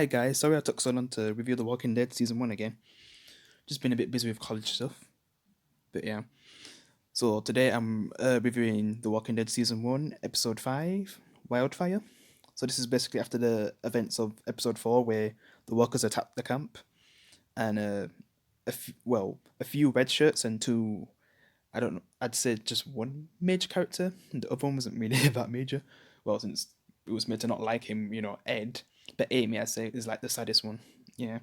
Hi guys, sorry I took so long to review The Walking Dead season one again. Just been a bit busy with college stuff, but yeah. So today I'm reviewing The Walking Dead season one, episode five, Wildfire. So this is basically after the events of episode four, where the walkers attacked the camp, and a few red shirts and two. I don't know. I'd say just one major character. The other one wasn't really that major. Well, since it was meant to not like him, Ed. But Amy, I'd say, is like the saddest one. Yeah,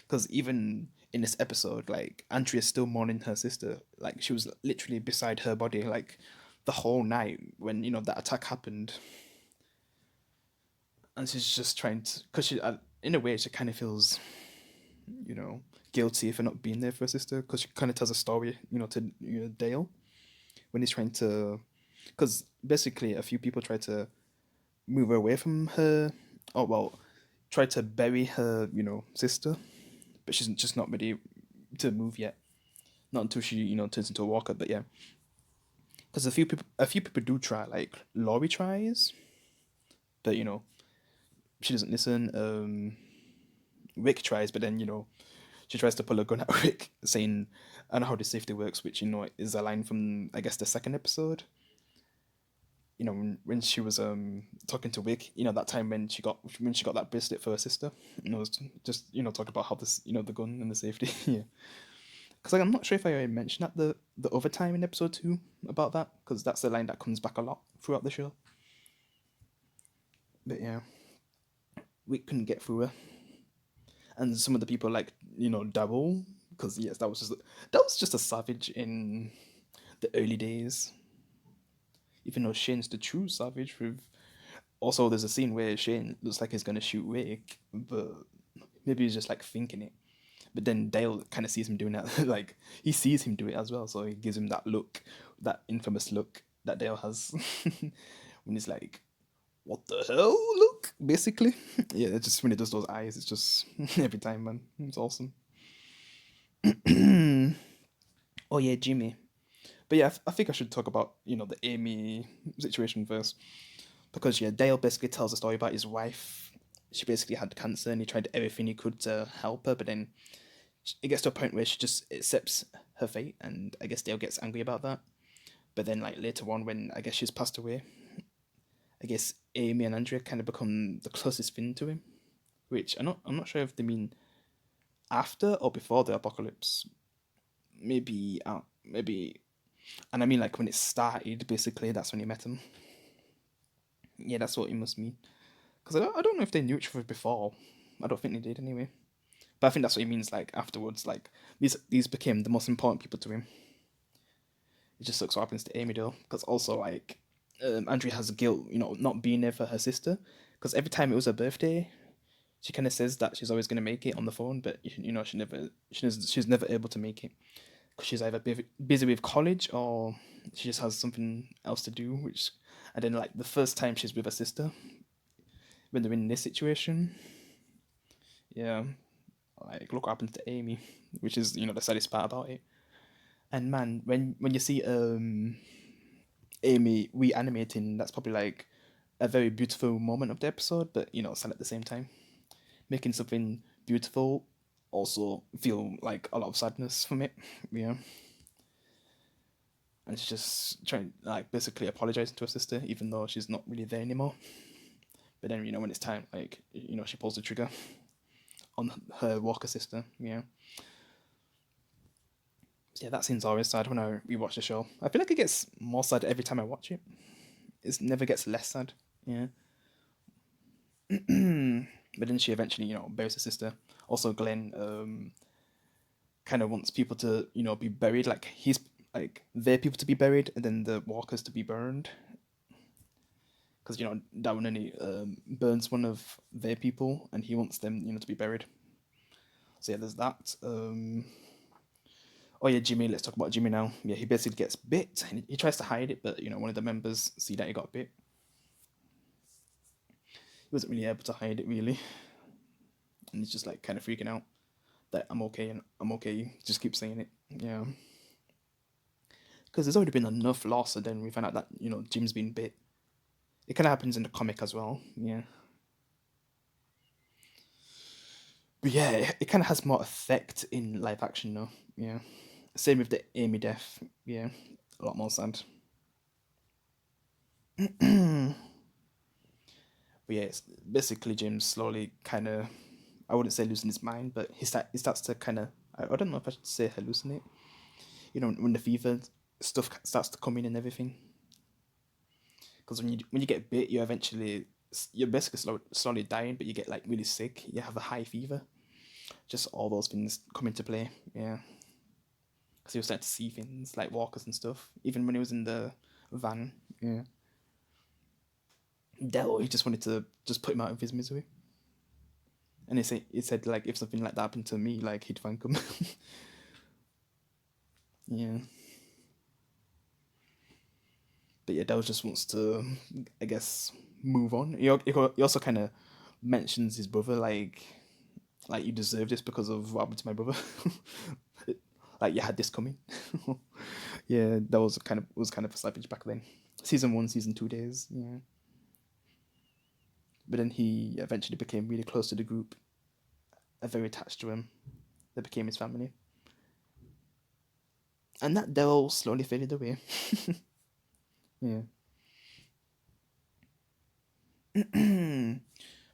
because even in this episode, like Andrea's still mourning her sister. Like she was literally beside her body, like the whole night when that attack happened, and she's just trying to, because in a way, she kind of feels, you know, guilty for not being there for her sister, because she kind of tells a story, to Dale when he's trying to, because basically a few people try to move her away from her, or well, try to bury her, sister, but she's just not ready to move yet. Not until she, turns into a walker. But yeah, because a few people do try. Like Laurie tries, but she doesn't listen. Rick tries, but then she tries to pull a gun at Rick, saying, "I know how this safety works," which is a line from, I guess, the second episode. When she was talking to Rick, that time when she got that bracelet for her sister, was just talking about how this, the gun and the safety. Yeah, because I'm not sure if I already mentioned that the other time in episode two about that, because that's the line that comes back a lot throughout the show. But yeah, we couldn't get through her, and some of the people like Daryl, because yes, that was just a savage in the early days. Even though Shane's the true savage. With also, there's a scene where Shane looks like he's gonna shoot Rick, but maybe he's just like thinking it. But then Dale kind of sees him doing that. Like he sees him do it as well, so he gives him that look, that infamous look that Dale has when he's like, "What the hell?" Look, basically. Yeah, it's just when he does those eyes, it's just every time, man. It's awesome. Oh yeah, Jimmy. But yeah, I think I should talk about the Amy situation first, because yeah, Dale basically tells a story about his wife. She basically had cancer, and he tried everything he could to help her, but then it gets to a point where she just accepts her fate, and I guess Dale gets angry about that. But then, like later on, when I guess she's passed away, I guess Amy and Andrea kind of become the closest thing to him. Which I'm not sure if they mean after or before the apocalypse. Maybe, and I mean like when it started. Basically, that's when he met him. Yeah, that's what it must mean. Because I don't know if they knew each other before. I don't think they did anyway. But I think that's what he means. Like afterwards, like these became the most important people to him. It just sucks what happens to Amy though, because also like Andrea has guilt, not being there for her sister, because every time it was her birthday, she kind of says that she's always gonna make it on the phone, but she's never able to make it because she's either busy with college or she just has something else to do. Which, and then like the first time she's with her sister when they're in this situation, yeah, like look what happens to Amy, which is the saddest part about it. And man, when you see Amy reanimating, that's probably like a very beautiful moment of the episode, but sad at the same time. Making something beautiful also feel like a lot of sadness from it. Yeah. And she's just trying, like, basically apologizing to her sister, even though she's not really there anymore. But then, when it's time, like, she pulls the trigger on her Walker sister. Yeah. So yeah, that scene's always sad when I rewatch the show. I feel like it gets more sad every time I watch it. It never gets less sad. Yeah. But then she eventually, buries her sister. Also, Glenn kind of wants people to, be buried. Like he's like their people to be buried, and then the walkers to be burned. Because Darwin only burns one of their people, and he wants them, to be buried. So yeah, there's that. Oh yeah, Jimmy. Let's talk about Jimmy now. Yeah, he basically gets bit, and he tries to hide it, but one of the members see that he got bit. He wasn't really able to hide it really, and he's just like kind of freaking out that I'm okay and I'm okay. Just keep saying it. Yeah. Because there's already been enough loss, and then we find out that Jim's been bit. It kind of happens in the comic as well. Yeah, But yeah, it kind of has more effect in live action though. Yeah. Same with the Amy death. Yeah, a lot more sad. But yeah, it's basically Jim slowly kind of, I wouldn't say losing his mind, but he starts to kind of, I don't know if I should say hallucinate. You know, when the fever stuff starts to come in and everything. Because when you get bit, you're basically slowly dying, but you get like really sick. You have a high fever. Just all those things come into play. Yeah, because he was starting to see things like walkers and stuff. Even when he was in the van. Yeah, Dell, he just wanted to just put him out of his misery. And he said like if something like that happened to me, like he'd thank him. Yeah, but yeah, Dell just wants to, I guess, move on. He also kind of mentions his brother like you deserve this because of what happened to my brother. Like you had this coming. Yeah, that was kind of a savage back then. Season 1, season 2 days. Yeah, but then he eventually became really close to the group, very attached to him. They became his family, and that Dell slowly faded away. Yeah.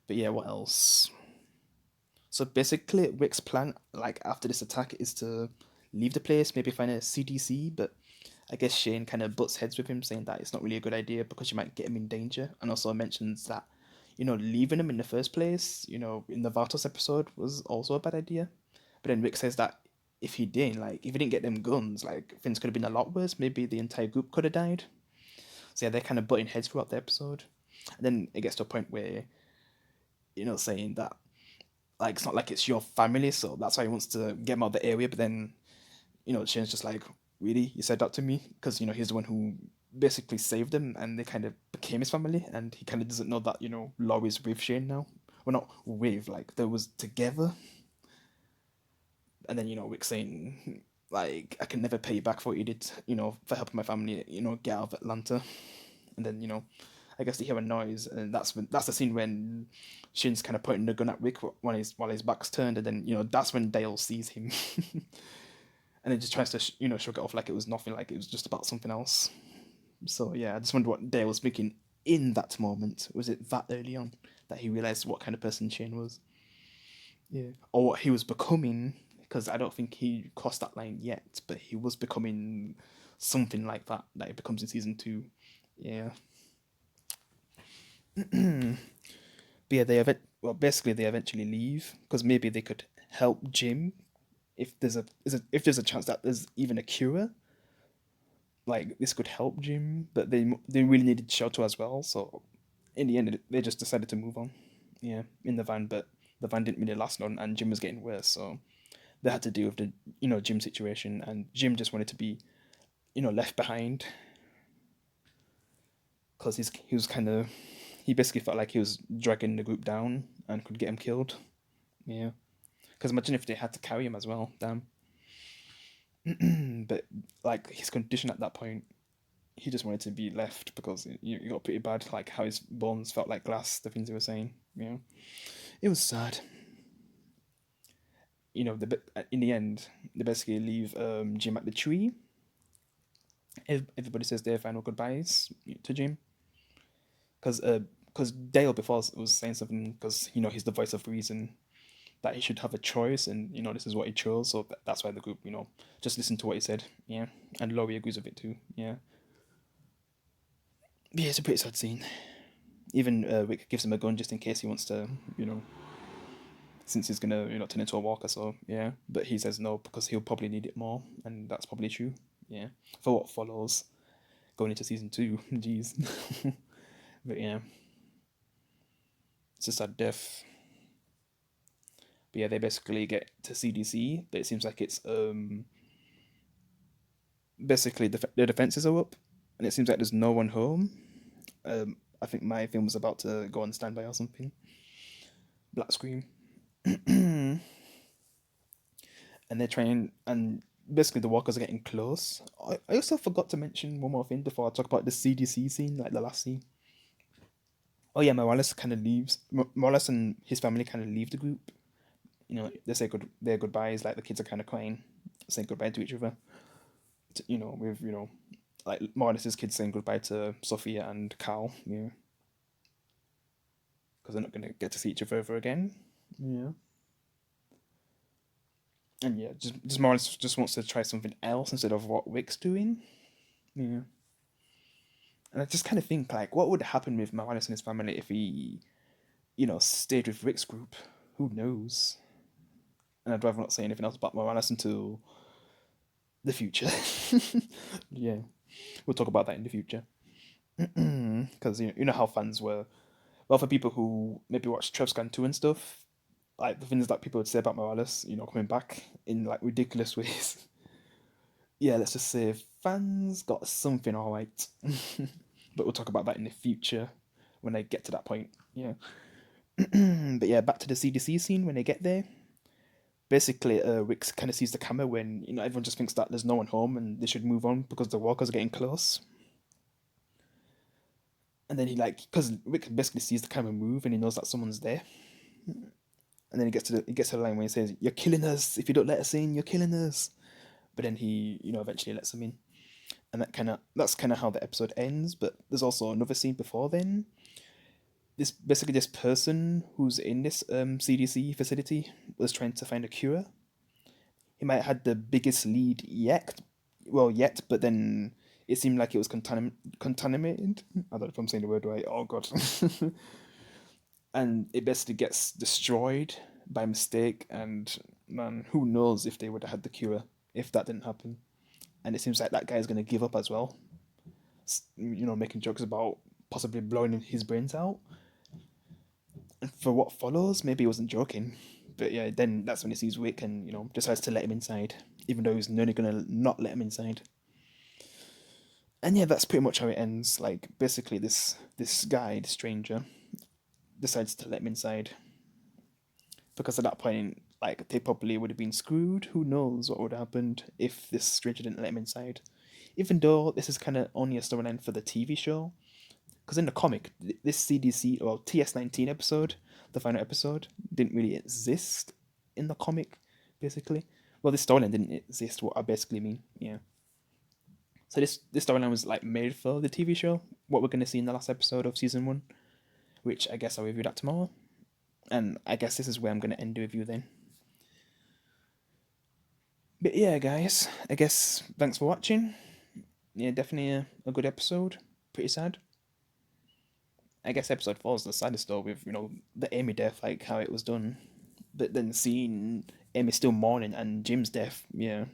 But yeah, what else? So basically, Rick's plan, like after this attack, is to leave the place, maybe find a CDC. But I guess Shane kind of butts heads with him, saying that it's not really a good idea because you might get him in danger, and also mentions that, leaving him in the first place, in the Vatos episode was also a bad idea. But then Rick says that if he didn't get them guns, like things could have been a lot worse. Maybe the entire group could have died. So yeah, they're kind of butting heads throughout the episode. And then it gets to a point where, saying that like it's not like it's your family, so that's why he wants to get them out of the area. But then, Shane's just like, really, you said that to me because he's the one who basically saved them, and they kind of became his family, and he kind of doesn't know that Laurie's with Shane now. Well, not with, like they was together, and then Rick saying like, I can never pay you back for what you did, for helping my family, get out of Atlanta. And then I guess they hear a noise, and that's the scene when Shin's kind of pointing the gun at Rick while his back's turned, and then that's when Dale sees him, and then just tries to shrug it off like it was nothing, like it was just about something else. So yeah, I just wonder what Dale was thinking in that moment. Was it that early on that he realized what kind of person Shane was? Yeah, or what he was becoming? Because I don't think he crossed that line yet, but he was becoming something like that he becomes in season 2. Yeah. But yeah, basically they eventually leave because maybe they could help Jim if if there's a chance that there's even a cure. Like this could help Jim, but they really needed shelter as well. So in the end, they just decided to move on. Yeah, in the van, but the van didn't really last long, and Jim was getting worse. So they had to deal with the Jim situation, and Jim just wanted to be left behind because he was kind of, he basically felt like he was dragging the group down and could get him killed. Yeah. Because imagine if they had to carry him as well. Damn. But like his condition at that point, he just wanted to be left because it got pretty bad. Like how his bones felt like glass. The things he was saying. Yeah, it was sad. In the end, they basically leave Jim at the tree. Everybody says their final goodbyes to Jim because Dale before was saying something because he's the voice of reason, that he should have a choice, and this is what he chose, so that's why the group just listen to what he said. Yeah, and Laurie agrees with it too. Yeah, but yeah, it's a pretty sad scene. Even Rick gives him a gun just in case he wants to, you know since he's gonna turn into a walker. So yeah, but he says no because he'll probably need it more, and that's probably true. Yeah, for what follows going into season 2. Jeez. But yeah, it's just a death. But yeah, they basically get to CDC, but it seems like it's basically the defenses are up, and it seems like there's no one home. I think my film was about to go on standby or something. Black screen. And they're trying, and basically the walkers are getting close. I also forgot to mention one more thing before I talk about the CDC scene, like the last scene. Oh yeah, Morales kind of leaves. Morales and his family kind of leave the group, You know, they say their goodbyes, like the kids are kind of crying, saying goodbye to each other. You know, with like Morris's kids saying goodbye to Sophia and Carl. Yeah, because they're not gonna get to see each other ever again. Yeah. And yeah, just Morris just wants to try something else instead of what Rick's doing. Yeah. And I just kind of think like, what would happen with Morris and his family if he, stayed with Rick's group? Who knows? And I'd rather not say anything else about Morales until the future. Yeah, we'll talk about that in the future. Because you know how fans were. Well, for people who maybe watch Trevscan 2 and stuff, like the things that people would say about Morales, coming back in like ridiculous ways. Yeah, let's just say fans got something alright. But we'll talk about that in the future when they get to that point. Yeah. But yeah, back to the CDC scene when they get there. Basically, Rick kind of sees the camera when everyone just thinks that there's no one home and they should move on because the walkers are getting close. And then because Rick basically sees the camera move and he knows that someone's there. And then he gets to the line where he says, "You're killing us. If you don't let us in, you're killing us." But then he eventually lets them in, and that's kind of how the episode ends. But there's also another scene before then. This person who's in this CDC facility was trying to find a cure. He might have had the biggest lead yet, but then it seemed like it was contaminated. I don't know if I'm saying the word right. Oh god. And it basically gets destroyed by mistake. And man, who knows if they would have had the cure if that didn't happen. And it seems like that guy's gonna give up as well. Making jokes about possibly blowing his brains out. And for what follows, maybe he wasn't joking. But yeah, then that's when he sees Wick and decides to let him inside, even though he's nearly gonna not let him inside. And yeah, that's pretty much how it ends. Like basically, this guy, the stranger, decides to let him inside because at that point, like they probably would have been screwed. Who knows what would have happened if this stranger didn't let him inside? Even though this is kind of only a storyline for the TV show, because in the comic, this CDC or TS19 episode, the final episode, didn't really exist in the comic, basically. Well, this storyline didn't exist. What I basically mean, yeah. So this storyline was like made for the TV show. What we're gonna see in the last episode of season 1, which I guess I'll review that tomorrow. And I guess this is where I'm gonna end the review then. But yeah, guys, I guess thanks for watching. Yeah, definitely a good episode. Pretty sad. I guess episode 4 is the saddest though, with the Amy death, like how it was done. But then seeing Amy still mourning and Jim's death, yeah.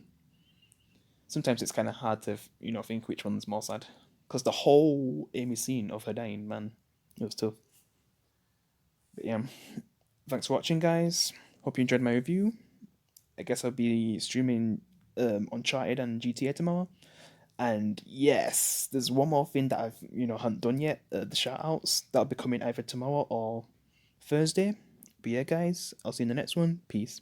Sometimes it's kind of hard to think which one's more sad, because the whole Amy scene of her dying, man, it was tough. But yeah, thanks for watching, guys. Hope you enjoyed my review. I guess I'll be streaming Uncharted and GTA tomorrow. And yes, there's one more thing that I've haven't done yet. The shout outs that'll be coming either tomorrow or Thursday. But yeah, guys, I'll see you in the next one. Peace.